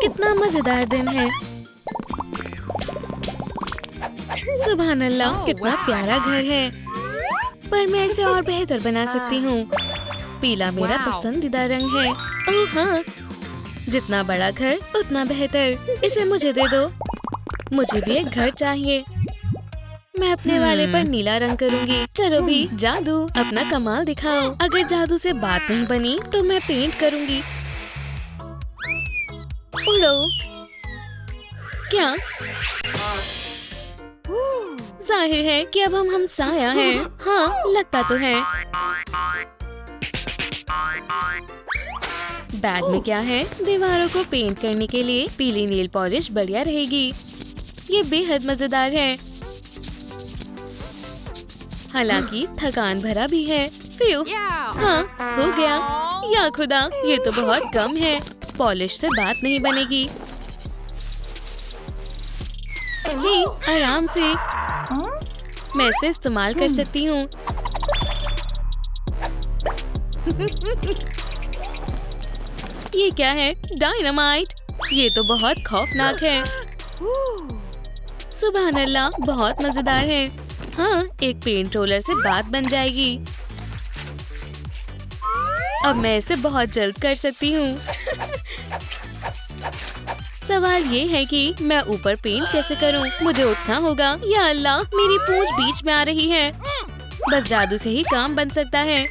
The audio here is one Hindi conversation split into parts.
कितना मजेदार दिन है। सुभान अल्लाह, कितना प्यारा घर है। पर मैं इसे और बेहतर बना सकती हूँ। पीला मेरा पसंदीदा रंग है। ओह हाँ, जितना बड़ा घर उतना बेहतर। इसे मुझे दे दो। मुझे भी एक घर चाहिए। मैं अपने वाले पर नीला रंग करूँगी। चलो भी, जादू अपना कमाल दिखाओ। अगर जादू से बात नहीं बनी तो मैं पेंट करूँगी। उड़ो। क्या? जाहिर है कि अब हम साया हैं। हाँ, लगता तो है। बैग में क्या है? दीवारों को पेंट करने के लिए पीली नेल पॉलिश बढ़िया रहेगी। ये बेहद मजेदार है, हालांकि थकान भरा भी है। फ्यू, हाँ, हो गया। या खुदा, ये तो बहुत कम है। पॉलिश से बात नहीं बनेगी। हे, आराम से। मैं इसे इस्तेमाल कर सकती हूँ। ये क्या है? डायनामाइट। ये तो बहुत खौफनाक है। सुभान अल्लाह, बहुत मजेदार है। हाँ, एक पेंट रोलर से बात बन जाएगी। अब मैं इसे बहुत जल्द कर सकती हूँ। सवाल ये है कि मैं ऊपर पेंट कैसे करूँ? मुझे उठना होगा। या अल्लाह, मेरी पूंछ बीच में आ रही है। बस जादू से ही काम बन सकता है।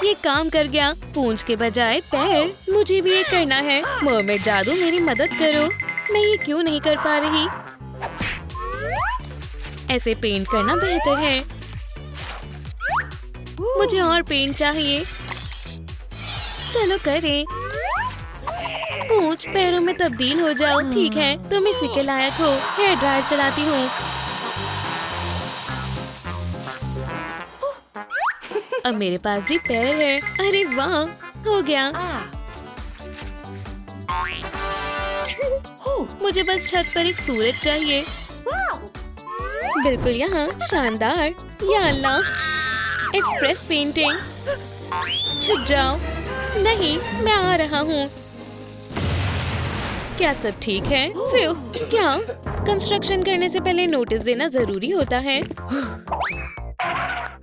ये काम कर गया। पूंछ के बजाय पैर। मुझे भी ये करना है। मरमेड जादू, मेरी मदद करो। मैं ये क्यों नहीं कर पा रही? ऐसे पेंट करना बेहतर है। मुझे और पेंट चाहिए। चलो करें। पूंछ पैरों में तब्दील हो जाओ। ठीक है, तुम इसी के लायक हो। हेयर ड्रायर चलाती हूँ। अब मेरे पास भी पैर है। अरे वाह, हो गया। मुझे बस छत पर एक सूरज चाहिए। बिल्कुल यहाँ, शानदार। या अल्लाह, एक्सप्रेस पेंटिंग। छुप जाओ। नहीं, मैं आ रहा हूँ। क्या सब ठीक है? फ्यू, क्या? कंस्ट्रक्शन करने से पहले नोटिस देना जरूरी होता है।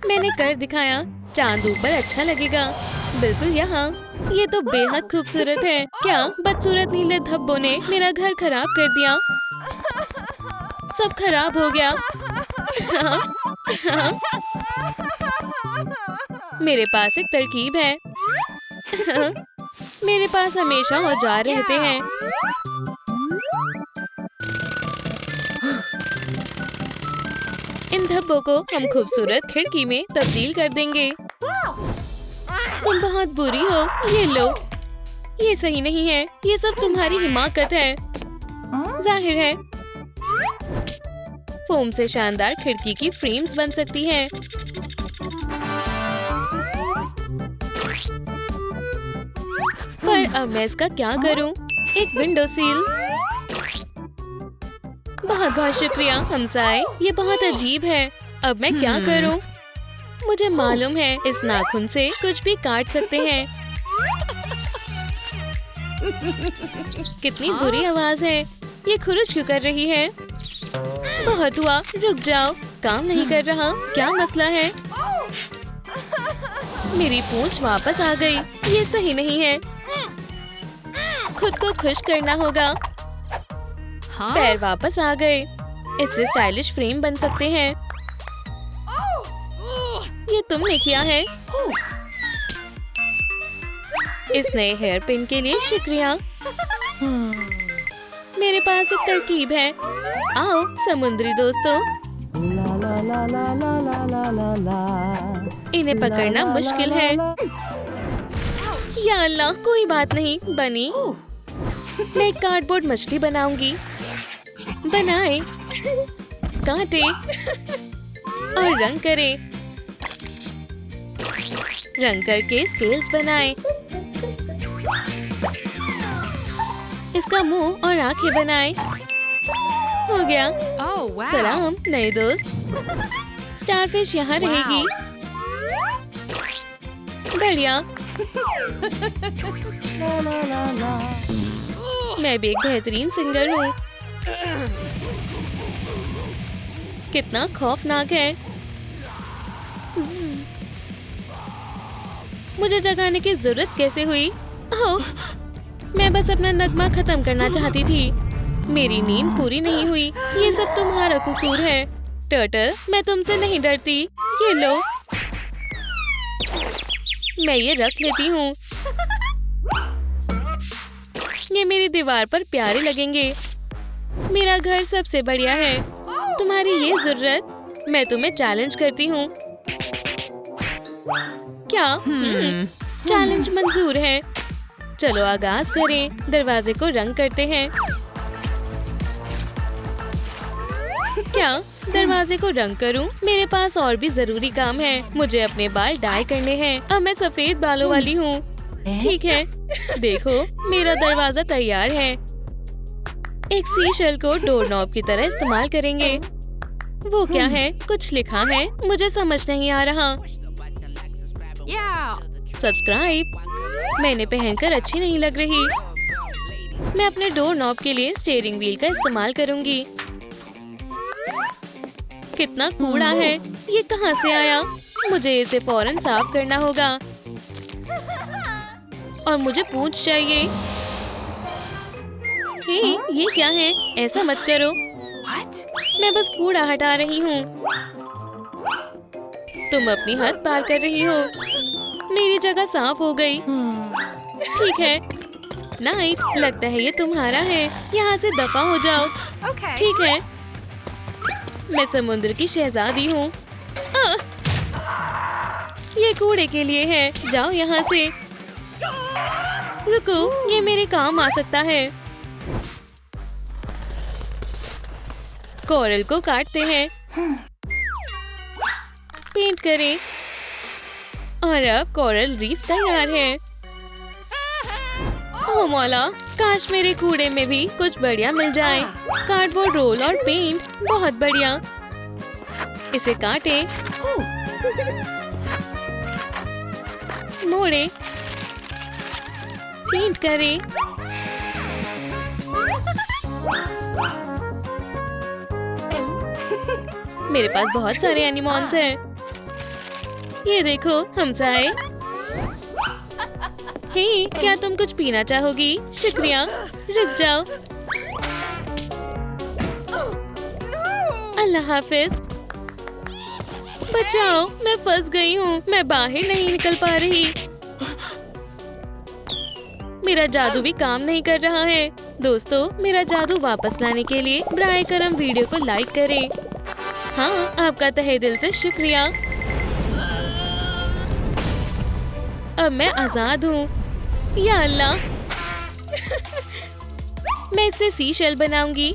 मैंने कर दिखाया। चांद ऊपर अच्छा लगेगा। बिल्कुल यहाँ। ये तो बेहद खूबसूरत है। क्या बदसूरत नीले धब्बों ने मेरा घर खराब कर दिया? सब खराब हो गया। मेरे पास एक तरकीब है। मेरे पास हमेशा औजार रहते हैं। इन धब्बों को हम खूबसूरत खिड़की में तब्दील कर देंगे। तुम बहुत बुरी हो। ये लो। ये सही नहीं है। ये सब तुम्हारी हिमाकत है। जाहिर है। फोम से शानदार खिड़की की फ्रेम्स बन सकती हैं। पर अब मैं इसका क्या करूं? एक विंडो सील। बहुत बहुत शुक्रिया हमसाए। ये बहुत अजीब है। अब मैं क्या करूं? मुझे मालूम है, इस नाखून से कुछ भी काट सकते हैं। कितनी बुरी आवाज है। ये खुरुच क्यों कर रही है? बहुत हुआ, रुक जाओ। काम नहीं कर रहा। क्या मसला है? मेरी पूंछ वापस आ गई। ये सही नहीं है। खुद को खुश करना होगा। पैर वापस आ गए। इससे स्टाइलिश फ्रेम बन सकते हैं। ये तुमने किया है। इस नए हेयर पिन के लिए शुक्रिया। मेरे पास एक तरकीब है। आओ समुद्री दोस्तों। इन्हें पकड़ना मुश्किल है। या अल्लाह, कोई बात नहीं बनी। मैं एक कार्डबोर्ड मछली बनाऊंगी। बनाए, काटे और रंग करें। रंग करके स्केल्स बनाए। इसका मुंह और आंखें बनाए। हो गया। सलाम नए दोस्त। स्टारफिश यहाँ रहेगी। बढ़िया। मैं भी एक बेहतरीन सिंगर हूँ। कितना खौफनाक है। ज़्ज़। मुझे जगाने की जरूरत कैसे हुई? ओह, मैं बस अपना नगमा खत्म करना चाहती थी। मेरी नींद पूरी नहीं हुई। ये सब तुम्हारा कसूर है। टर्टल, मैं तुमसे नहीं डरती। ये लो, मैं ये रख लेती हूँ। ये मेरी दीवार पर प्यारे लगेंगे। मेरा घर सबसे बढ़िया है। तुम्हारी ये जरूरत, मैं तुम्हें चैलेंज करती हूँ। क्या? चैलेंज मंजूर है। चलो आगाज करें। दरवाजे को रंग करते हैं। क्या दरवाजे को रंग करूं? मेरे पास और भी जरूरी काम है। मुझे अपने बाल डाई करने हैं। अब मैं सफेद बालों वाली हूँ। ठीक है, देखो मेरा दरवाजा तैयार है। एक सीशेल को डोर नॉब की तरह इस्तेमाल करेंगे। वो क्या है? कुछ लिखा है, मुझे समझ नहीं आ रहा। सब्सक्राइब। मैंने पहनकर अच्छी नहीं लग रही। मैं अपने डोर नॉब के लिए स्टीयरिंग व्हील का इस्तेमाल करूंगी। कितना कूड़ा है। ये कहाँ से आया? मुझे इसे फौरन साफ करना होगा। और मुझे पूंछ चाहिए। हे, ये क्या है? ऐसा मत करो। मैं बस कूड़ा हटा रही हूँ। तुम अपनी हद पार कर रही हो। मेरी जगह साफ हो गई। ठीक है, नाइट, लगता है ये तुम्हारा है। यहाँ से दफा हो जाओ। ठीक है, मैं समुद्र की शहजादी हूँ। ये कूड़े के लिए है। जाओ यहाँ से। रुको, ये मेरे काम आ सकता है। कोरल को काटते हैं। पेंट करें। और अब कोरल रीफ तैयार है। ओह मौला, काश मेरे कूड़े में भी कुछ बढ़िया मिल जाए। कार्डबोर्ड रोल और पेंट, बहुत बढ़िया। इसे काटें, मोड़े, पेंट करें। मेरे पास बहुत सारे एनिमॉन्स हैं। ये देखो, हमसाए। हे, क्या तुम कुछ पीना चाहोगी? शुक्रिया। रुक जाओ। अल्लाह हाफिज। बचाओ, मैं फंस गई हूँ। मैं बाहर नहीं निकल पा रही। मेरा जादू भी काम नहीं कर रहा है। दोस्तों, मेरा जादू वापस लाने के लिए बराए करम वीडियो को लाइक करें। हाँ, आपका तहे दिल से शुक्रिया। अब मैं आजाद हूँ। या अल्लाह। मैं इससे सीशेल बनाऊंगी।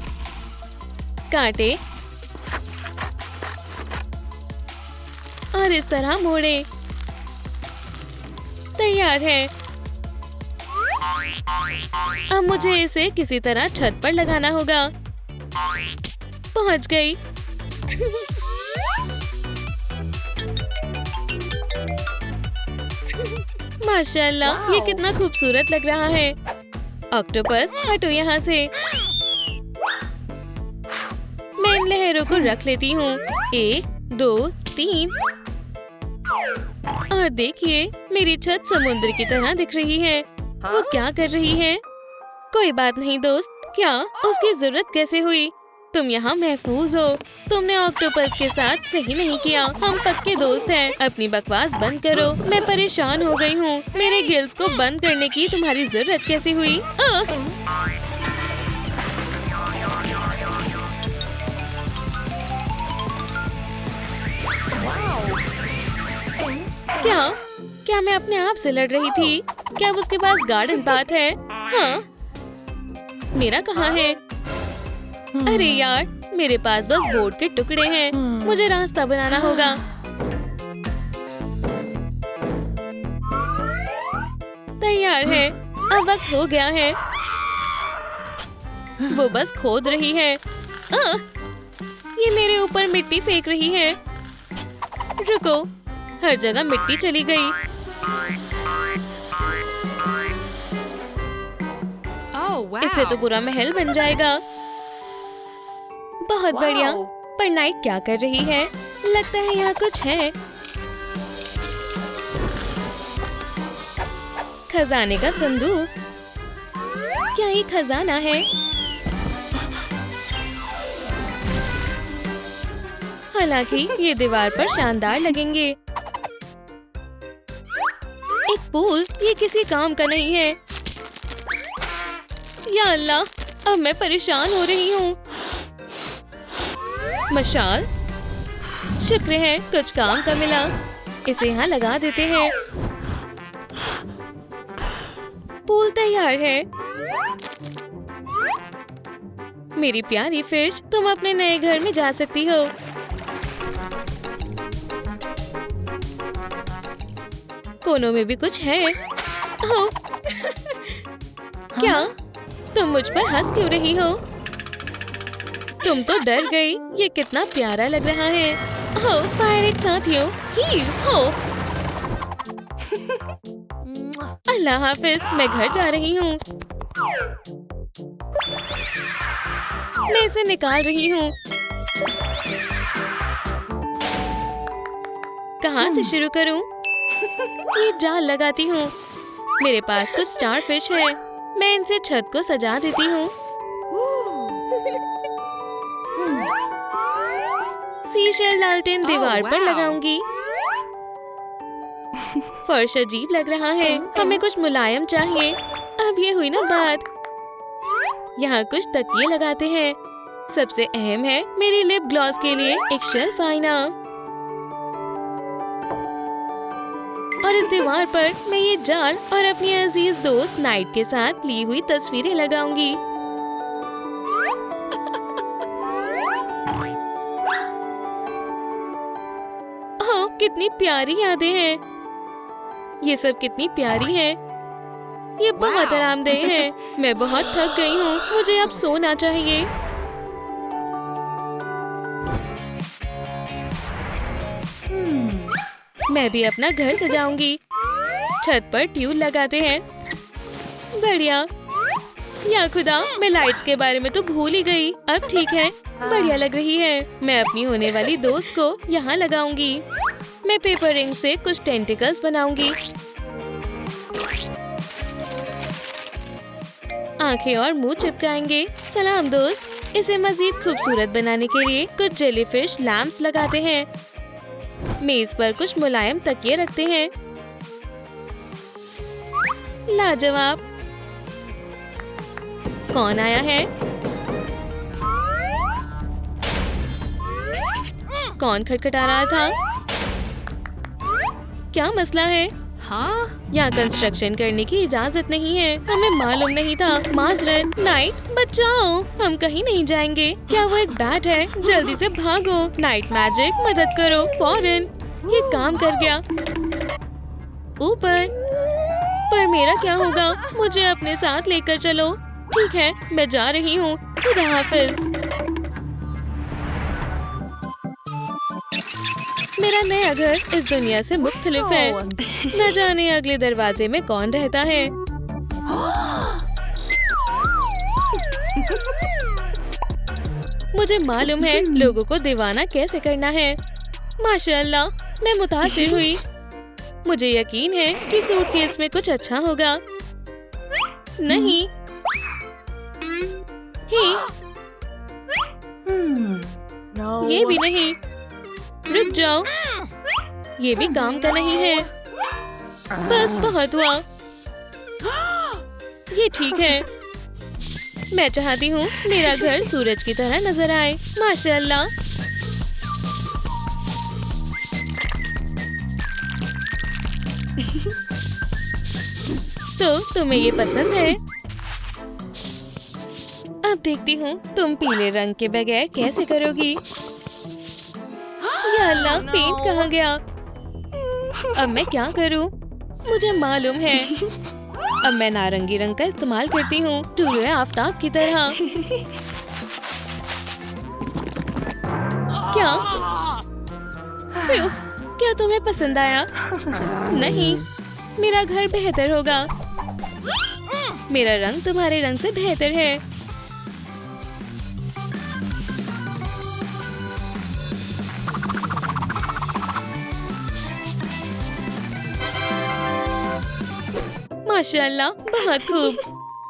काटे और इस तरह मोड़े। तैयार है। अब मुझे इसे किसी तरह छत पर लगाना होगा। पहुंच गई। माशाल्लाह, ये कितना खूबसूरत लग रहा है। ऑक्टोपस, हटो यहाँ से। मैं इन लहरों को रख लेती हूँ। 1, 2, 3। और देखिए, मेरी छत समुद्र की तरह दिख रही है। वो क्या कर रही है? कोई बात नहीं दोस्त। क्या उसकी जरूरत कैसे हुई? तुम यहाँ महफूज हो। तुमने ऑक्टोपस के साथ सही नहीं किया। हम पक्के दोस्त हैं। अपनी बकवास बंद करो। मैं परेशान हो गई हूँ। मेरे गिल्स को बंद करने की तुम्हारी जरूरत कैसे हुई? क्या मैं अपने आप से लड़ रही थी? क्या अब उसके पास गार्डन पाथ है? हाँ, मेरा कहाँ है? अरे यार, मेरे पास बस बोर्ड के टुकड़े हैं। मुझे रास्ता बनाना होगा। तैयार है। अब वक्त हो गया है। वो बस खोद रही है। ये मेरे ऊपर मिट्टी फेंक रही है। रुको, हर जगह मिट्टी चली गई। इससे तो पूरा महल बन जाएगा। बहुत बढ़िया। पर नाइट क्या कर रही है? लगता है यहाँ कुछ है। खजाने का संदूक। क्या ये खजाना है? हालांकि ये दीवार पर शानदार लगेंगे। एक पूल, ये किसी काम का नहीं है। या अल्लाह, अब मैं परेशान हो रही हूँ। मशाल, शुक्र है कुछ काम का मिला। इसे यहाँ लगा देते हैं। पूल तैयार है। मेरी प्यारी फिश, तुम अपने नए घर में जा सकती हो। कोनों में भी कुछ है। ओह, क्या तुम मुझ पर हंस क्यों रही हो? तुम तो डर गई। ये कितना प्यारा लग रहा है। ओह, पायरेट साथियों, हो। अल्लाह हाफिज, मैं घर जा रही हूँ। मैं इसे निकाल रही हूँ। कहाँ से शुरू करूँ? ये जाल लगाती हूँ। मेरे पास कुछ स्टार फिश है। मैं इनसे छत को सजा देती हूँ। सीशेल लालटेन दीवार पर लगाऊंगी। फर्श अजीब लग रहा है। हमें कुछ मुलायम चाहिए। अब ये हुई ना बात। यहाँ कुछ तकिए लगाते हैं। सबसे अहम है मेरी लिप ग्लॉस के लिए एक शेल्फ आईना। और इस दीवार पर मैं ये जाल और अपनी अजीज दोस्त नाइट के साथ ली हुई तस्वीरें लगाऊंगी। ओह, कितनी प्यारी यादें हैं। ये सब कितनी प्यारी है। ये बहुत आरामदेह है। मैं बहुत थक गई हूँ। मुझे अब सोना चाहिए। मैं भी अपना घर सजाऊंगी। छत पर ट्यूब लगाते हैं। बढ़िया। या खुदा, मैं लाइट्स के बारे में तो भूल ही गई। अब ठीक है, बढ़िया लग रही है। मैं अपनी होने वाली दोस्त को यहाँ लगाऊंगी। मैं पेपर रिंग से कुछ टेंटिकल्स बनाऊंगी। आंखें और मुंह चिपकाएंगे। सलाम दोस्त। इसे मजीद खूबसूरत बनाने के लिए कुछ जेलीफिश लैम्प्स लगाते हैं। मेज पर कुछ मुलायम तकिए रखते हैं। लाजवाब। कौन आया है? कौन खटखटा रहा था? क्या मसला है? हाँ? यहाँ कंस्ट्रक्शन करने की इजाजत नहीं है। हमें मालूम नहीं था। माजरत। नाइट, बचाओ, हम कहीं नहीं जाएंगे। क्या वो एक बैट है? जल्दी से भागो। नाइट मैजिक, मदद करो फौरन। ये काम कर गया। ऊपर। पर मेरा क्या होगा? मुझे अपने साथ लेकर चलो। ठीक है, मैं जा रही हूँ। खुदा हाफिज। मेरा नया घर इस दुनिया से मुख्तलिफ है। न जाने अगले दरवाजे में कौन रहता है। मुझे मालूम है लोगों को दीवाना कैसे करना है। माशाअल्लाह, मैं मुतासिर हुई। मुझे यकीन है कि सूटकेस में कुछ अच्छा होगा। नहीं। ये भी नहीं। रुक जाओ, ये भी काम का नहीं है। बस बहुत हुआ। ये ठीक है। मैं चाहती हूँ मेरा घर सूरज की तरह नजर आए। माशाअल्लाह। तो तुम्हें ये पसंद है? अब देखती हूँ तुम पीले रंग के बगैर कैसे करोगी। या अल्लाह, पेंट कहाँ गया? अब मैं क्या करूँ? मुझे मालूम है। अब मैं नारंगी रंग का इस्तेमाल करती हूँ, टूले आफताब की तरह। क्या? क्या तुम्हें पसंद आया? नहीं, मेरा घर बेहतर होगा। मेरा रंग तुम्हारे रंग से बेहतर है। माशाल्लाह, बहुत खूब।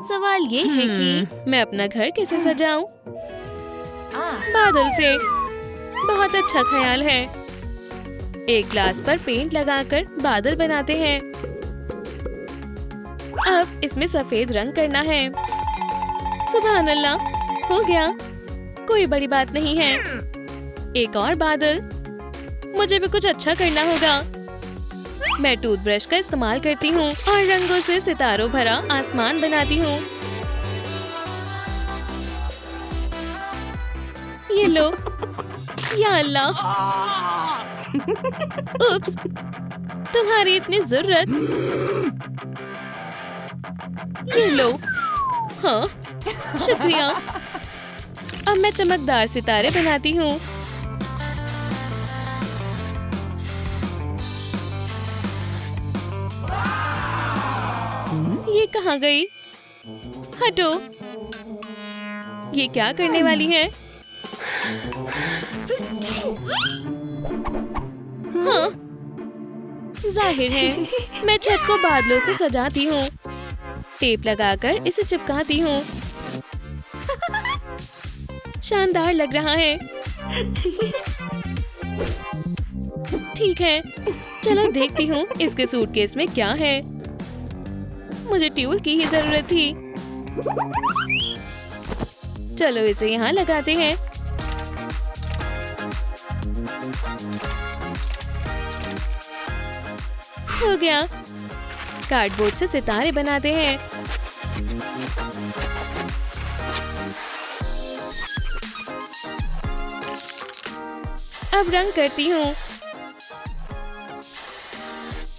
सवाल ये है कि मैं अपना घर कैसे सजाऊं? बादल से। बहुत अच्छा ख्याल है। एक ग्लास पर पेंट लगाकर बादल बनाते हैं। अब इसमें सफेद रंग करना है। सुभान अल्लाह, हो गया। कोई बड़ी बात नहीं है। एक और बादल। मुझे भी कुछ अच्छा करना होगा। मैं टूथब्रश का इस्तेमाल करती हूँ और रंगों से सितारों भरा आसमान बनाती हूँ। ये लो। या अल्लाह। उप्स, तुम्हारी इतनी जरूरत। ये लो। हाँ, शुक्रिया। अब मैं चमकदार सितारे बनाती हूँ। ये कहाँ गई? हटो। ये क्या करने वाली है? हाँ, जाहिर है मैं छत को बादलों से सजाती हूँ। टेप लगाकर इसे चिपकाती हूँ। शानदार लग रहा है। ठीक है, चलो देखती हूँ इसके सूटकेस में क्या है। मुझे ट्यूल की ही जरूरत थी। चलो इसे यहाँ लगाते हैं। हो गया। कार्डबोर्ड से सितारे बनाते हैं। अब रंग करती हूँ।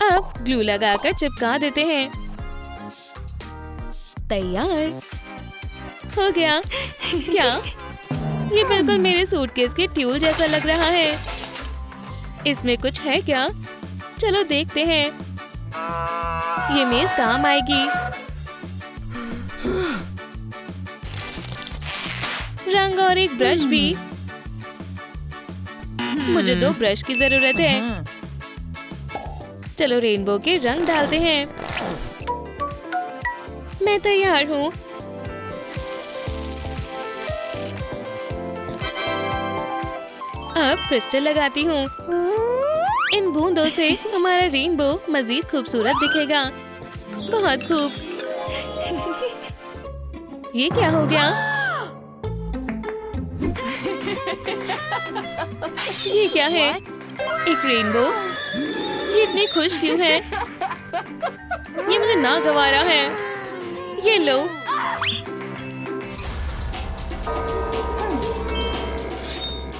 अब ग्लू लगाकर चिपका देते हैं। तैयार हो गया। क्या? ये बिल्कुल मेरे सूटकेस के ट्यूल जैसा लग रहा है। इसमें कुछ है क्या? चलो देखते हैं। ये मेज काम आएगी। रंग और एक ब्रश भी। मुझे 2 ब्रश की जरूरत है। चलो रेनबो के रंग डालते हैं। मैं तैयार हूँ। अब क्रिस्टल लगाती हूँ। इन बूंदों से हमारा रेनबो मजीद खूबसूरत दिखेगा। बहुत खूब। ये क्या हो गया? ये क्या है? एक रेनबो। ये इतनी खुश क्यों है? ये मुझे नागवारा है। ये लो।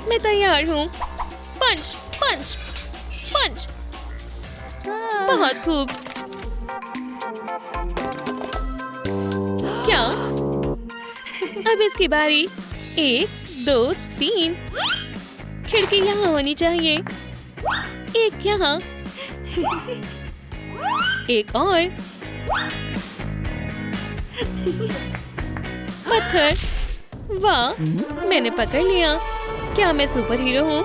मैं तैयार हूँ। पंच पंच पंच। बहुत खूब। क्या? अब इसकी बारी। 1 2 3। खिड़की यहाँ होनी चाहिए। एक यहाँ। एक और। पत्थर। वाह, मैंने पकड़ लिया। क्या मैं सुपर हीरो हूँ?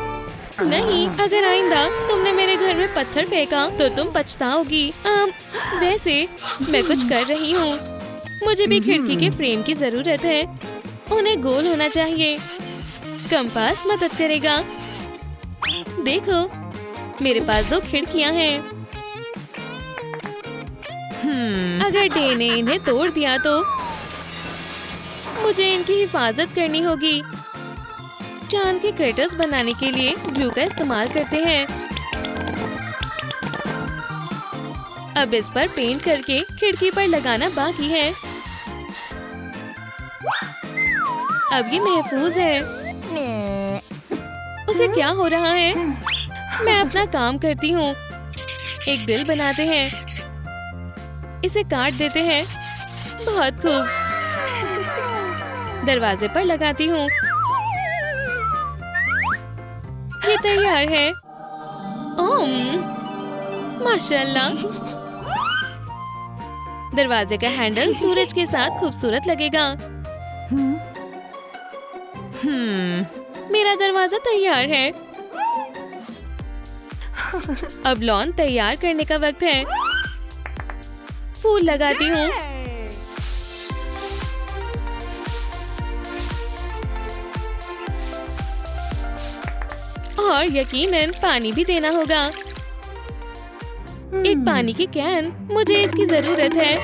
नहीं, अगर आइंदा तुमने मेरे घर में पत्थर फेंका तो तुम पछताओगी। वैसे मैं कुछ कर रही हूँ। मुझे भी खिड़की के फ्रेम की जरूरत है। उन्हें गोल होना चाहिए। कंपास मदद करेगा। देखो, मेरे पास 2 खिड़कियाँ हैं। अगर डे ने इन्हें तोड़ दिया तो मुझे इनकी हिफाजत करनी होगी। चांद के क्रेटर्स बनाने के लिए ग्लू का इस्तेमाल करते हैं। अब इस पर पेंट करके खिड़की पर लगाना बाकी है। अब ये महफूज है। उसे क्या हो रहा है? मैं अपना काम करती हूँ। एक दिल बनाते हैं। इसे काट देते हैं। बहुत खूब। दरवाजे पर लगाती हूँ। ये तैयार है। माशाल्लाह। दरवाजे का हैंडल सूरज के साथ खूबसूरत लगेगा। मेरा दरवाजा तैयार है। अब लॉन तैयार करने का वक्त है। फूल लगाती हूँ। और यकीनन पानी भी देना होगा। एक पानी की कैन, मुझे इसकी जरूरत है।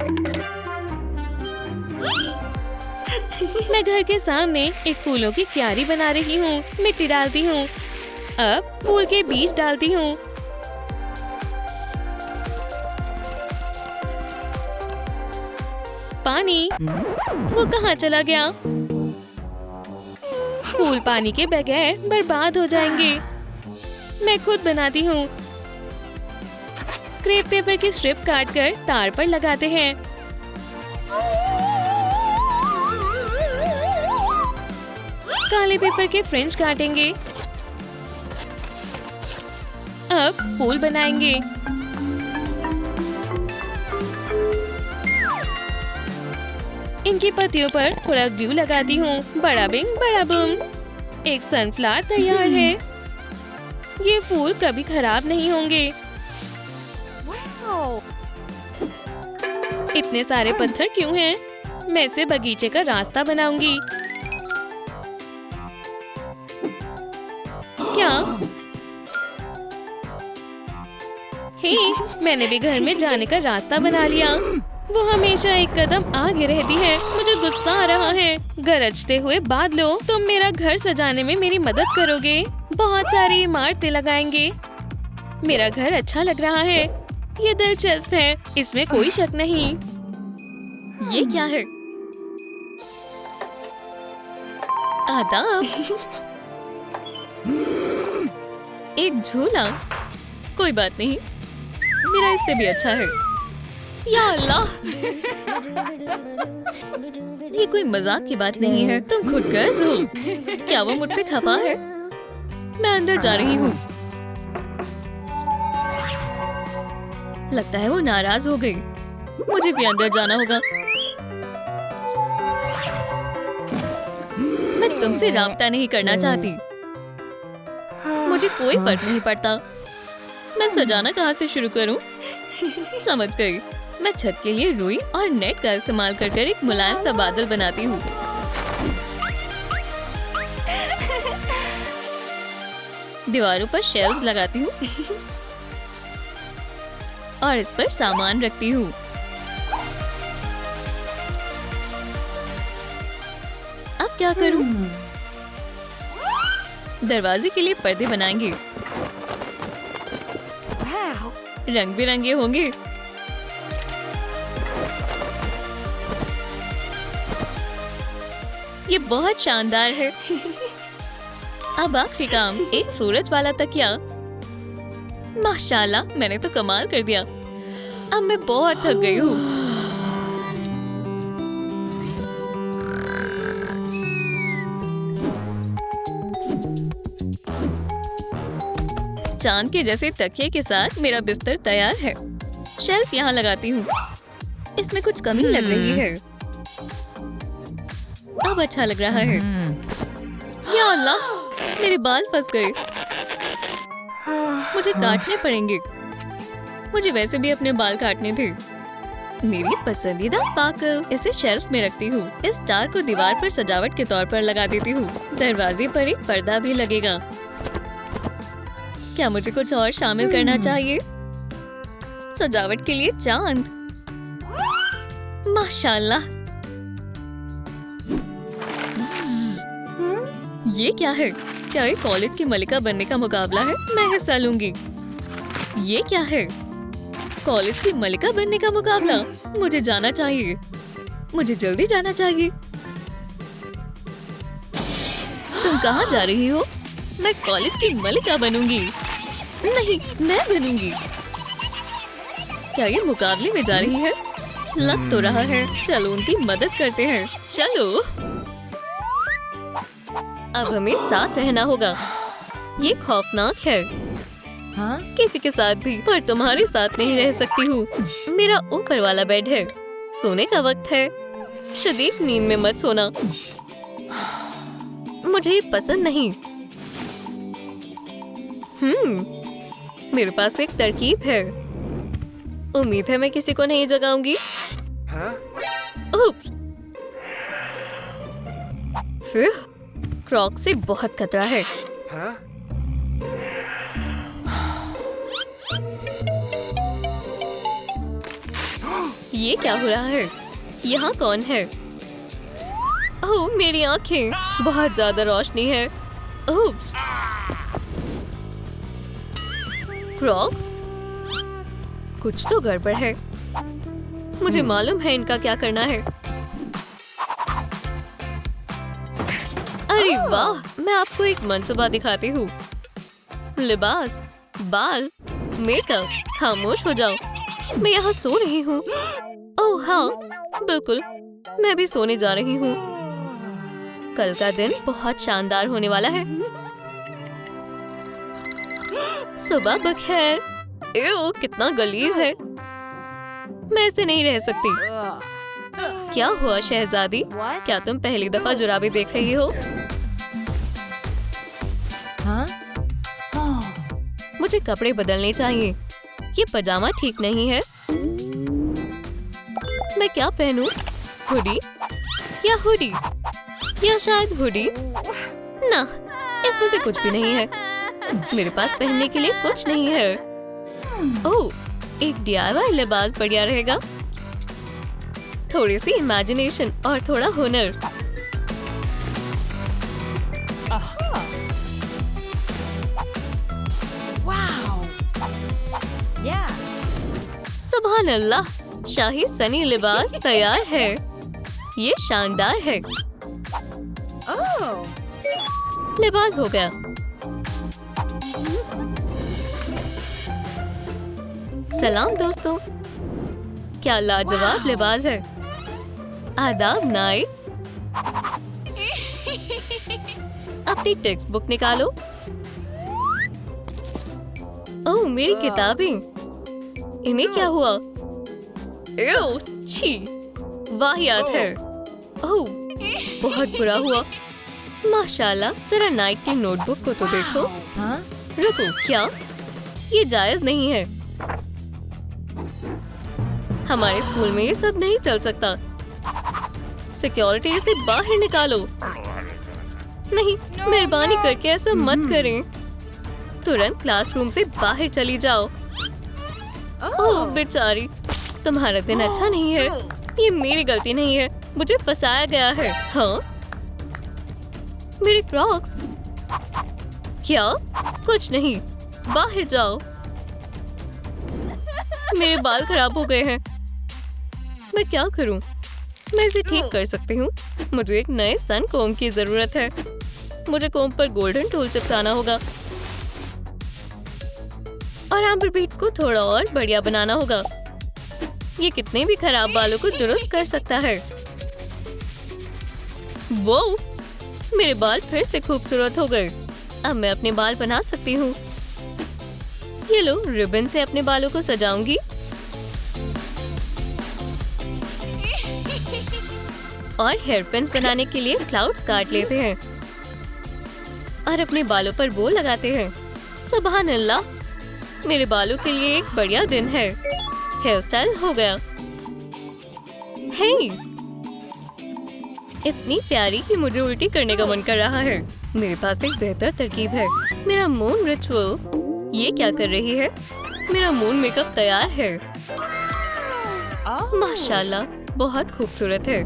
मैं घर के सामने एक फूलों की क्यारी बना रही हूँ। मिट्टी डालती हूँ। अब फूल के बीज डालती हूँ। पानी, वो कहाँ चला गया? फूल पानी के बगैर बर्बाद हो जाएंगे। मैं खुद बनाती हूँ। क्रेप पेपर की स्ट्रिप काटकर तार पर लगाते हैं। काले पेपर के फ्रिंज काटेंगे। अब फूल बनाएंगे। इनकी पत्तियों पर थोड़ा ग्लू लगाती हूँ। बड़ा बिंग बड़ा बूम। एक सनफ्लावर तैयार है। ये फूल कभी खराब नहीं होंगे। इतने सारे पत्थर क्यों हैं? मैं इसे बगीचे का रास्ता बनाऊंगी। क्या? हे, मैंने भी घर में जाने का रास्ता बना लिया। वो हमेशा एक कदम आगे रहती है। मुझे गुस्सा आ रहा है। गरजते हुए बादलों, तुम मेरा घर सजाने में मेरी मदद करोगे। बहुत सारी इमारतें लगाएंगे। मेरा घर अच्छा लग रहा है। ये दिलचस्प है, इसमें कोई शक नहीं। ये क्या है? आदाब। एक झूला। कोई बात नहीं, मेरा इससे भी अच्छा है। या अल्लाह, ये कोई मजाक की बात नहीं है। तुम खुद गर्ज हो। क्या वो मुझसे खफा है? मैं अंदर जा रही हूँ। लगता है वो नाराज हो गई। मुझे भी अंदर जाना होगा। मैं तुमसे राब्ता नहीं करना चाहती। मुझे कोई फर्क नहीं पड़ता। मैं सजाना कहाँ से शुरू करूँ? समझ गई। मैं छत के लिए रुई और नेट का इस्तेमाल कर एक मुलायम सा बादल बनाती हूँ। दीवारों पर शेल्व्स लगाती हूँ और इस पर सामान रखती हूँ। अब क्या करूँ? दरवाजे के लिए पर्दे बनाएंगे। रंग बिरंगे होंगे। ये बहुत शानदार है। अब आखिरी काम, एक सूरज वाला तकिया। माशाल्लाह, मैंने तो कमाल कर दिया। अब मैं बहुत थक गई हूँ। चांद के जैसे तकिए के साथ मेरा बिस्तर तैयार है। शेल्फ यहाँ लगाती हूँ। इसमें कुछ कमी लग रही है। अब अच्छा लग रहा है। या अल्लाह, मेरे बाल फंस गए। मुझे काटने पड़ेंगे। मुझे वैसे भी अपने बाल काटने थे। मेरी पसंदीदा स्पार्कल। इसे शेल्फ में रखती हूँ। इस स्टार को दीवार पर सजावट के तौर पर लगा देती हूँ। दरवाजे पर एक पर्दा भी लगेगा। क्या मुझे कुछ और शामिल करना चाहिए? सजावट के लिए चांद। माशाल्लाह। ये क्या है? क्या ये कॉलेज की मलिका बनने का मुकाबला है? मैं हिस्सा लूंगी। ये क्या है? कॉलेज की मलिका बनने का मुकाबला। मुझे जाना चाहिए। मुझे जल्दी जाना चाहिए। तुम कहाँ जा रही हो? मैं कॉलेज की मलिका बनूंगी। नहीं, मैं बनूंगी। क्या ये मुकाबले में जा रही है? लग तो रहा है। चलो उनकी मदद करते हैं। चलो। अब हमें साथ रहना होगा। ये खौफनाक है। हाँ, किसी के साथ भी, पर तुम्हारे साथ नहीं रह सकती हूँ। मेरा ऊपर वाला बेड है। सोने का वक्त है। शदीद नींद में मत सोना, मुझे ये पसंद नहीं। मेरे पास एक तरकीब है। उम्मीद है मैं किसी को नहीं जगाऊंगी। उप्स। फिर क्रॉक से बहुत खतरा है। ये क्या हो रहा है? यहाँ कौन है? ओह, मेरी आंखें, बहुत ज्यादा रोशनी है। उप्स। क्रॉक्स, कुछ तो गड़बड़ है। मुझे मालूम है इनका क्या करना है। अरे वाह, मैं आपको एक मंसूबा दिखाती हूँ। लिबास, बाल, मेकअप, खामोश हो जाओ, मैं यहाँ सो रही हूँ। ओह हाँ, बिल्कुल, मैं भी सोने जा रही हूँ। कल का दिन बहुत शानदार होने वाला है। सुबह बखैर। एओ, कितना गलीज है। मैं ऐसे नहीं रह सकती। क्या हुआ शहजादी? क्या तुम पहली दफा जुराबे देख रही हो? मुझे कपड़े बदलने चाहिए। ये पजामा ठीक नहीं है। मैं क्या पहनूं? हुडी या हुडी या शायद हुडी? ना, इसमें से कुछ भी नहीं है। मेरे पास पहनने के लिए कुछ नहीं है। ओह, एक DIY लिबास बढ़िया रहेगा। थोड़ी सी इमेजिनेशन और थोड़ा हुनर। सुभान अल्लाह, शाही सनी लिबास तैयार है। ये शानदार है। लिबास हो गया। सलाम दोस्तों, क्या लाजवाब लिबास है। आदाब नाइट। अपनी टेक्स्ट बुक निकालो। ओह, मेरी किताबें, इन्हें क्या हुआ? एओ, छी, वाहियात है। ओह, बहुत बुरा हुआ। माशाल्लाह, जरा नाइट की नोटबुक को तो देखो। रुको, क्या? ये जायज नहीं है। हमारे स्कूल में ये सब नहीं चल सकता। सिक्योरिटी से बाहर निकालो। नहीं, मेहरबानी करके ऐसा मत करें। तुरंत क्लासरूम से बाहर चली जाओ। ओह बेचारी, तुम्हारा दिन अच्छा नहीं है। ये मेरी गलती नहीं है, मुझे फंसाया गया है। हाँ, मेरे क्रॉक्स। क्या? कुछ नहीं, बाहर जाओ। मेरे बाल खराब हो गए हैं। मैं क्या करूं? मैं इसे ठीक कर सकती हूँ। मुझे एक नए सन कोम्ब की जरूरत है। मुझे कोम्ब पर गोल्डन टूल चिपकाना होगा और एम्बर बीट्स को थोड़ा और बढ़िया बनाना होगा। ये कितने भी खराब बालों को दुरुस्त कर सकता है। वो, मेरे बाल फिर से खूबसूरत हो गए। अब मैं अपने बाल बना सकती हूँ। ये लो, रिबन से अपने बालों को सजाऊंगी और हेयर पिन्स बनाने के लिए क्लाउड्स काट लेते हैं और अपने बालों पर बो लगाते हैं। सुभान अल्लाह, मेरे बालों के लिए एक बढ़िया दिन है। हेयर स्टाइल हो गया। हे, इतनी प्यारी कि मुझे उल्टी करने का मन कर रहा है। मेरे पास एक बेहतर तरकीब है। मेरा मून रिचुअल। ये क्या कर रही है? मेरा मून मेकअप तैयार है। माशाल्लाह, बहुत खूबसूरत है।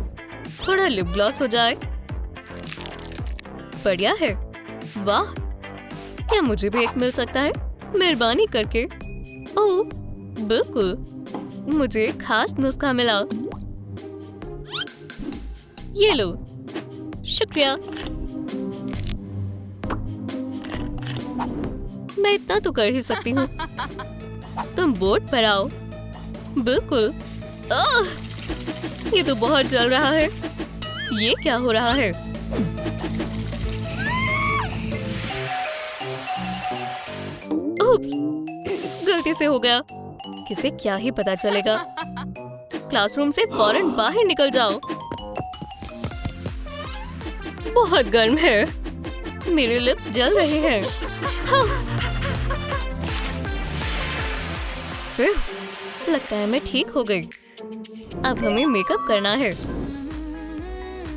थोड़ा लिप ग्लॉस हो जाए। बढ़िया है। वाह, क्या मुझे भी एक मिल सकता है? मेहरबानी करके। ओह, बिल्कुल, मुझे एक खास नुस्खा मिला। ये लो, शुक्रिया। मैं इतना तो कर ही सकती हूँ। तुम बोर्ड पर आओ। बिल्कुल। ये तो बहुत जल रहा है। ये क्या हो रहा है? उप्स, गलती से हो गया। किसे क्या ही पता चलेगा। क्लासरूम से फौरन बाहर निकल जाओ। बहुत गर्म है, मेरे लिप्स जल रहे हैं। हाँ। फिर लगता है मैं ठीक हो गई। अब हमें मेकअप करना है।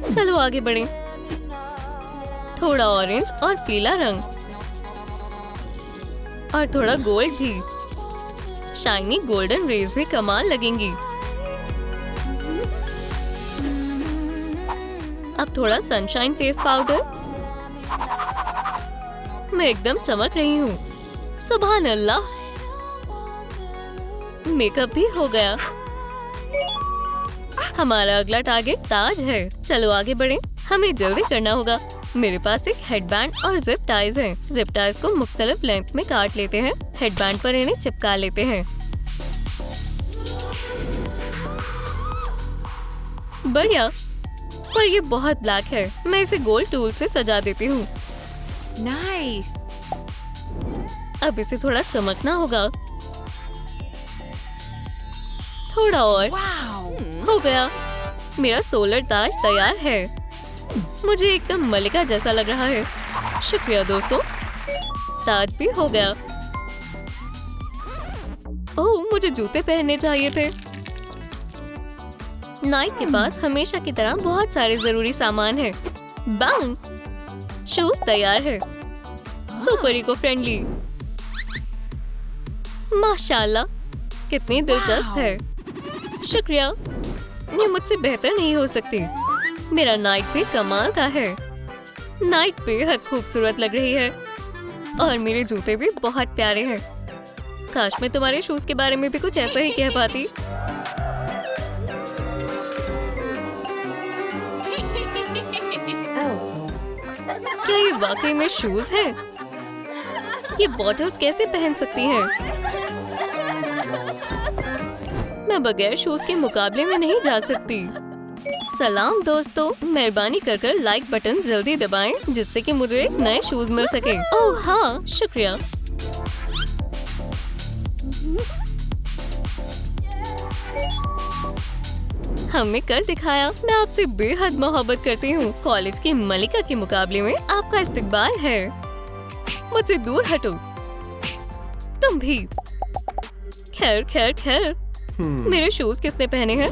चलो आगे बढ़ें। थोड़ा ऑरेंज और पीला रंग और थोड़ा गोल्ड भी। शाइनी गोल्डन रेज भी कमाल लगेंगी। अब थोड़ा सनशाइन फेस पाउडर। मैं एकदम चमक रही हूँ। सुभान अल्लाह, मेकअप भी हो गया। हमारा अगला टारगेट ताज है। चलो आगे बढ़ें। हमें जल्दी करना होगा। मेरे पास एक हेडबैंड और जिप टाइज हैं। जिप टाइज को मुख्तलिफ लेंथ में काट लेते हैं। हेडबैंड पर इन्हें चिपका लेते हैं। बढ़िया, पर ये बहुत ब्लैक है। मैं इसे गोल्ड टूल से सजा देती हूँ। नाइस। अब इसे थोड़ा चमकना होगा। थोड़ा और। हो गया। मेरा सोलर ताज तैयार है। मुझे एकदम मलिका जैसा लग रहा है। शुक्रिया दोस्तों। ताज भी हो गया। ओह, मुझे जूते पहनने चाहिए थे। नाइट के पास हमेशा की तरह बहुत सारे जरूरी सामान है। बांग, शूज तैयार है। Super eco friendly. माशाल्लाह, कितनी दिलचस्प है। शुक्रिया। ये मुझसे बेहतर नहीं हो सकती। मेरा नाइट भी कमाल का है। नाइट बेहद खूबसूरत लग रही है और मेरे जूते भी बहुत प्यारे हैं। काश मैं तुम्हारे शूज के बारे में भी कुछ ऐसा ही कह पाती। क्या ये वाकई में शूज है? ये बॉटल्स कैसे पहन सकती हैं? मैं बगैर शूज के मुकाबले में नहीं जा सकती। सलाम दोस्तों, मेहरबानी कर लाइक बटन जल्दी दबाएं जिससे कि मुझे नए शूज मिल सके। ओह हाँ, शुक्रिया। हमने कर दिखाया। मैं आपसे बेहद मोहब्बत करती हूँ। कॉलेज की मलिका के मुकाबले में आपका इस्तकबाल है। मुझसे दूर हटो। तुम भी। खैर खैर खैर, मेरे शूज किसने पहने हैं?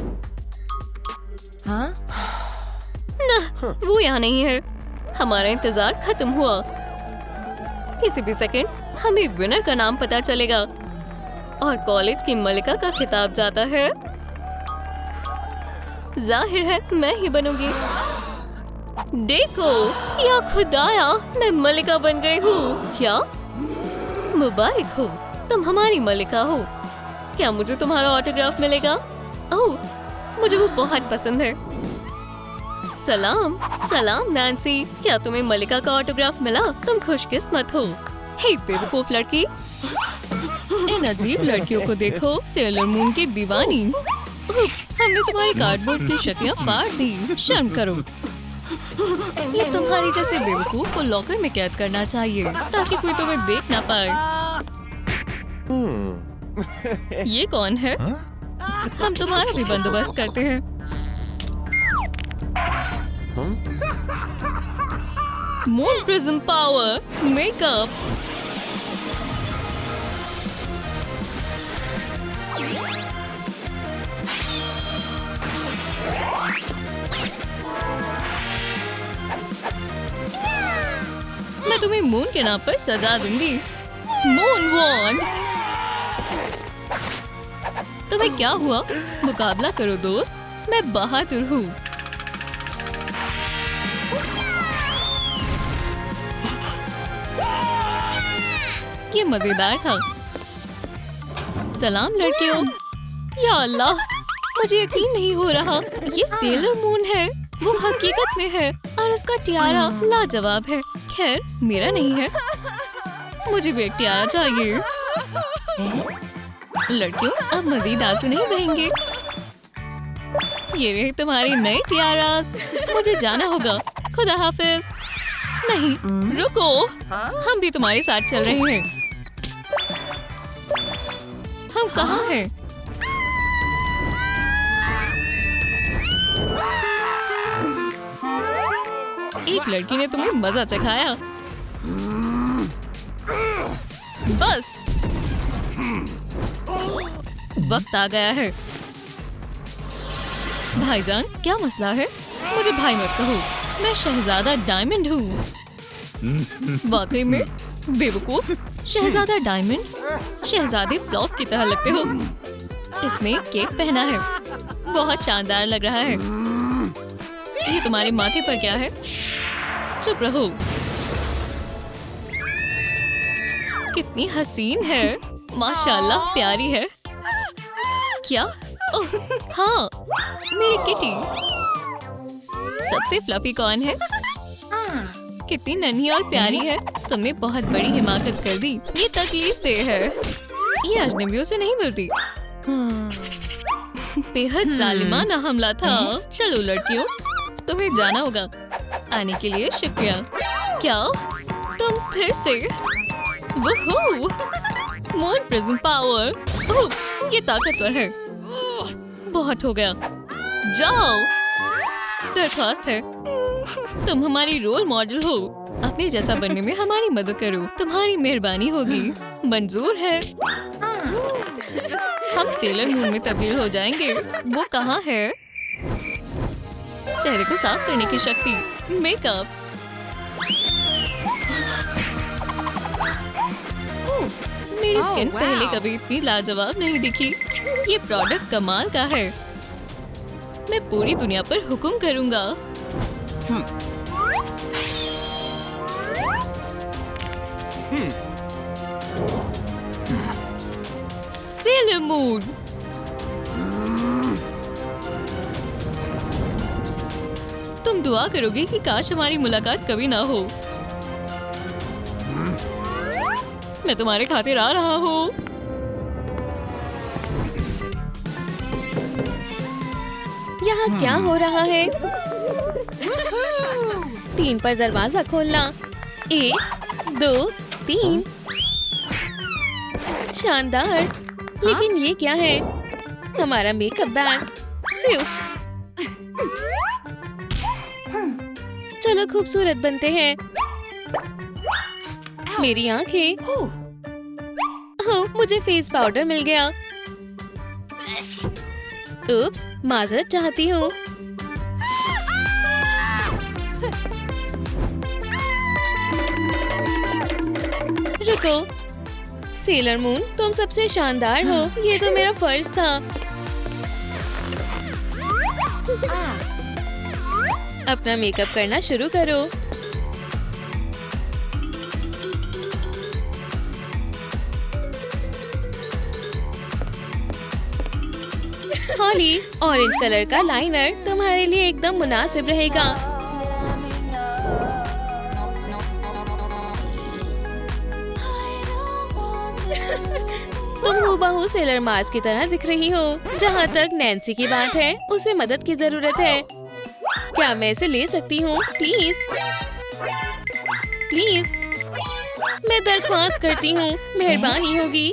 हाँ? ना, वो यहाँ नहीं है। हमारा इंतजार खत्म हुआ। किसी भी सेकंड हमें विनर का नाम पता चलेगा और कॉलेज की मलिका का खिताब जाता है। जाहिर है मैं ही बनूंगी। देखो, या खुदाया, मैं मलिका बन गई हूँ। क्या? मुबारक हो, तुम हमारी मलिका हो। क्या मुझे तुम्हारा ऑटोग्राफ मिलेगा? ओह, मुझे वो बहुत पसंद है। सलाम सलाम नैन्सी, क्या तुम्हें मलिका का ऑटोग्राफ मिला? तुम खुशकिस्मत हो। हे बेवकूफ लड़की, इन अजीब लड़कियों को देखो। सेलर मून की दीवानी। हमने तुम्हारी कार्डबोर्ड की शक्तियाँ फाड़ दी। शर्म करो। ये तुम्हारी जैसे बेवकूफ को लॉकर में कैद करना चाहिए ताकि कोई तुम्हें देख ना पाए। ये कौन है? हम तुम्हारा भी बंदोबस्त करते हैं। Moon prism power makeup. मैं तुम्हें मून के नाम पर सजा दूंगी। मून वॉन्ड। तुम्हें क्या हुआ? मुकाबला करो दोस्त, मैं बहादुर हूँ। ये मजेदार था। सलाम लड़कियों। या अल्लाह, मुझे यकीन नहीं हो रहा। ये सेलर मून है। वो हकीकत में है और उसका टियारा लाजवाब है। खैर, मेरा नहीं है। मुझे भी एक टियारा चाहिए। लड़कियों, अब मजीद आंसू नहीं बहेंगे। ये रहे तुम्हारी नई टियारास। मुझे जाना होगा। खुदा हाफिज। नहीं, रुको, हम भी तुम्हारे साथ चल रहे हैं। हम कहाँ हैं? एक लड़की ने तुम्हें मजा चखाया। बस वक्त आ गया है। भाईजान, क्या मसला है? मुझे भाई मत कहो, मैं शहजादा डायमंड हूँ। वाकई में बेवकूफ, शहजादा डायमंड शहजादे फ्लॉप की तरह लगते हो। इसने केक पहना है, बहुत शानदार लग रहा है। ये तुम्हारे माथे पर क्या है? चुप रहो। कितनी हसीन है, माशाल्लाह प्यारी है। क्या? ओह हाँ, मेरी किटी। सबसे फ्लफी कौन है? कितनी नन्ही और प्यारी है। तुमने बहुत बड़ी हिमाकत कर दी। ये तकलीफ दे है, ये अजनबियों से नहीं मिलती। बेहद जालिमाना हमला था। चलो लड़कियों, तुम्हें जाना होगा। आने के लिए शुक्रिया। क्या तुम फिर से? वूहू! Moon prism power. ओह, ये ताकतवर है। बहुत हो गया। जाओ। दरख्वास्त है, तुम हमारी रोल मॉडल हो। अपने जैसा बनने में हमारी मदद करो, तुम्हारी मेहरबानी होगी। मंजूर है। हम सेलर मून में तब्दील हो जाएंगे। वो कहाँ है? चेहरे को साफ करने की शक्ति, मेकअप। मेरी स्किन पहले कभी इतनी लाजवाब नहीं दिखी। ये प्रोडक्ट कमाल का है। मैं पूरी दुनिया पर हुक्म करूंगा। Seller moon. तुम दुआ करोगे कि काश हमारी मुलाकात कभी ना हो। मैं तुम्हारे खातिर आ रहा हूँ। यहाँ क्या हो रहा है? 3 पर दरवाजा खोलना। 1 2 3। शानदार। लेकिन ये क्या है? हमारा मेकअप बैग। फ्यू। चलो खूबसूरत बनते हैं। मेरी आंखें। ओह, मुझे फेस पाउडर मिल गया। उप्स, माजरत चाहती हूँ। रुको, सेलर मून, तुम सबसे शानदार हो। ये तो मेरा फर्ज था। अपना मेकअप करना शुरू करो। हॉली, ऑरेंज कलर का लाइनर तुम्हारे लिए एकदम मुनासिब रहेगा। तुम हूबहू सेलर मार्स की तरह दिख रही हो। जहाँ तक नैन्सी की बात है, उसे मदद की जरूरत है। क्या मैं इसे ले सकती हूँ? प्लीज प्लीज, मैं दरख्वास्त करती हूँ, मेहरबानी होगी।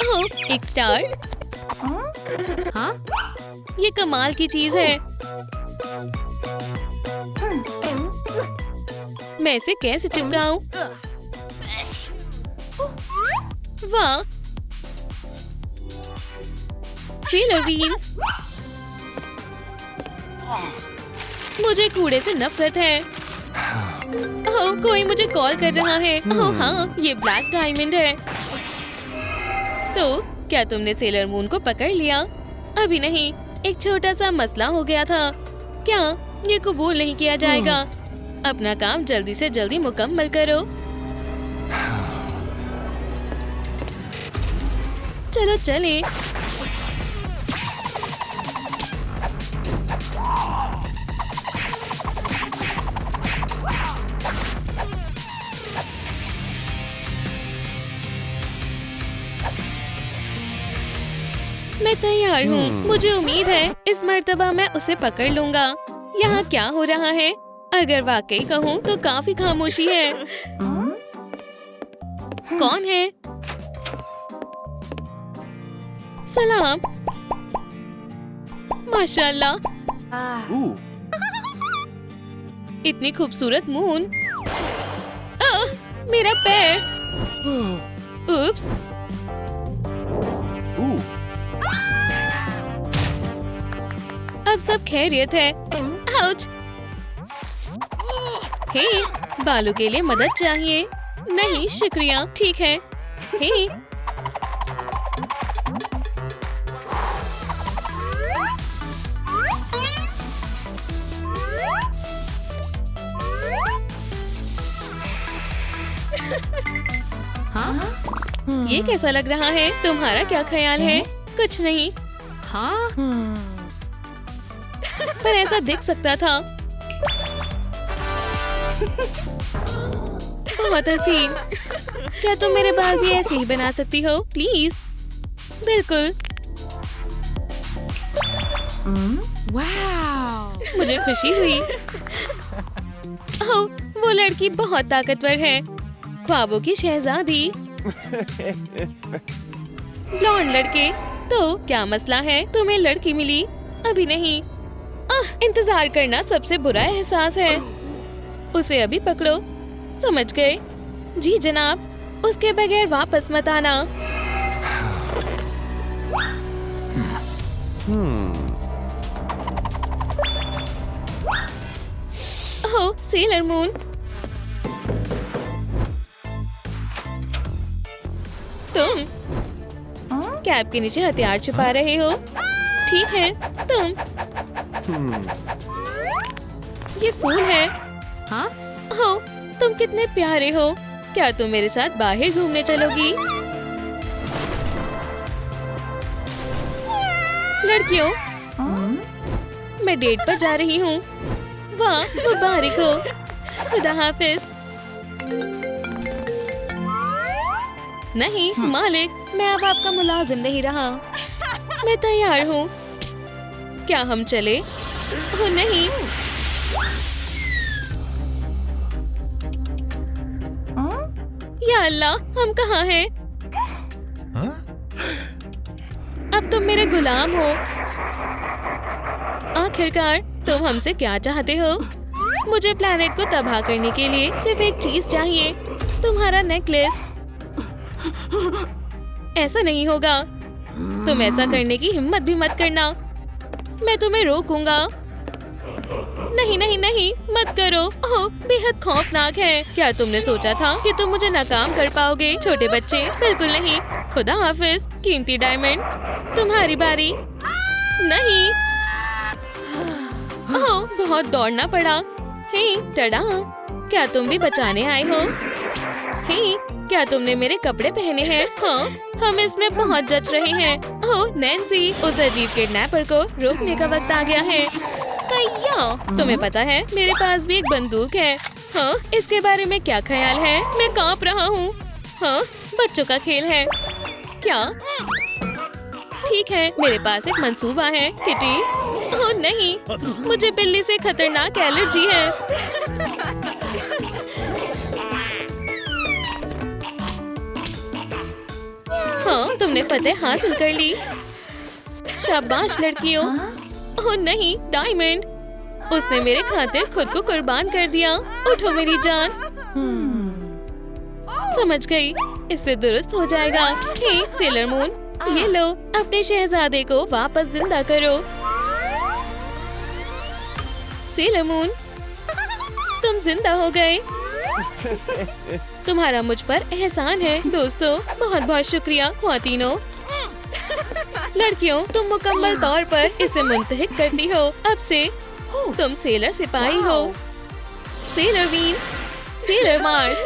ओह, एक स्टार। हाँ, ये कमाल की चीज है। मैं इसे कैसे चिपकाऊं? वाह, सेलर बीन्स। मुझे कूड़े से नफरत है। ओह, कोई मुझे कॉल कर रहा है। ओह हाँ, ये ब्लैक डायमंड है। तो क्या तुमने सेलर मून को पकड़ लिया? अभी नहीं, एक छोटा सा मसला हो गया था। क्या ये कबूल नहीं किया जाएगा? अपना काम जल्दी से जल्दी मुकम्मल करो। चलो चले। मैं तैयार हूँ। मुझे उम्मीद है इस मर्तबा मैं उसे पकड़ लूंगा। यहाँ क्या हो रहा है? अगर वाकई कहूँ तो काफी खामोशी है। कौन है? सलाम। माशाल्लाह। इतनी खूबसूरत मून। मेरा पैर। उप्स। अब सब खैरियत है। आउच। हे, बालों के लिए मदद चाहिए? नहीं शुक्रिया, ठीक है। हे, ये कैसा लग रहा है? तुम्हारा क्या ख्याल है? कुछ नहीं। हाँ? पर ऐसा दिख सकता था। बहुत हसीन। क्या तुम मेरे बाल भी ऐसे ही बना सकती हो? प्लीज। बिल्कुल। वाव! मुझे खुशी हुई। ओह, वो लड़की बहुत ताकतवर है। ख्वाबों की शहजादी। ब्लॉन्ड लड़के। तो क्या मसला है? तुम्हें लड़की मिली? अभी नहीं। इंतजार करना सबसे बुरा एहसास है। उसे अभी पकड़ो। समझ गए? जी जनाब। उसके बगैर वापस मत आना। ओह, सेलर मून। तुम कैप के नीचे हथियार छुपा रहे हो? ठीक है, तुम। ये फूल है। हाँ? ओह, तुम कितने प्यारे हो। क्या तुम मेरे साथ बाहर घूमने चलोगी? लड़कियों, मैं डेट पर जा रही हूँ। वाह, मुबारक हो। खुदा हाफिज। नहीं मालिक, मैं अब आपका मुलाजिम नहीं रहा। मैं तैयार हूँ। क्या हम चले? ओह नहीं। या अल्लाह, हम कहाँ हैं? अब तुम मेरे गुलाम हो। आखिरकार तुम हमसे क्या चाहते हो? मुझे प्लेनेट को तबाह करने के लिए सिर्फ एक चीज चाहिए, तुम्हारा नेकलेस। ऐसा नहीं होगा। तुम ऐसा करने की हिम्मत भी मत करना। मैं तुम्हें रोकूंगा। नहीं नहीं नहीं, मत करो। ओह, बेहद खौफनाक है। क्या तुमने सोचा था कि तुम मुझे नाकाम कर पाओगे? छोटे बच्चे, बिल्कुल नहीं। खुदा हाफिज, कीमती डायमंड। तुम्हारी बारी। नहीं। ओह, बहुत दौड़ना पड़ा। हे टडा, क्या तुम भी बचाने आए हो? हे, क्या तुमने मेरे कपड़े पहने हैं? हाँ, हम इसमें बहुत जच रहे हैं। ओह नैन्सी, उस अजीब किडनैपर को रोकने का वक्त आ गया है। कయ్యా, तुम्हें पता है मेरे पास भी एक बंदूक है। हाँ, इसके बारे में क्या ख्याल है? मैं कांप रहा हूँ। हाँ, बच्चों का खेल है। क्या? ठीक है, मेरे पास एक मंसूबा है। किटी। ओह नहीं, मुझे बिल्ली से खतरनाक एलर्जी है। हाँ, तुमने फतेह हासिल कर ली। शाबाश लड़कियों। ओह नहीं, डायमंड। उसने मेरे खातिर खुद को कुर्बान कर दिया। उठो मेरी जान। समझ गई, इससे दुरुस्त हो जाएगा। हे सेलर मून, ये लो, अपने शहजादे को वापस जिंदा करो। सेलर मून, तुम जिंदा हो गए। तुम्हारा मुझ पर एहसान है दोस्तों। बहुत बहुत शुक्रिया ख्वातीनो। लड़कियों, तुम मुकम्मल तौर पर इसे मुंतहिक करती हो। अब से तुम सेलर सिपाही हो। Sailor Venus, sailor Mars.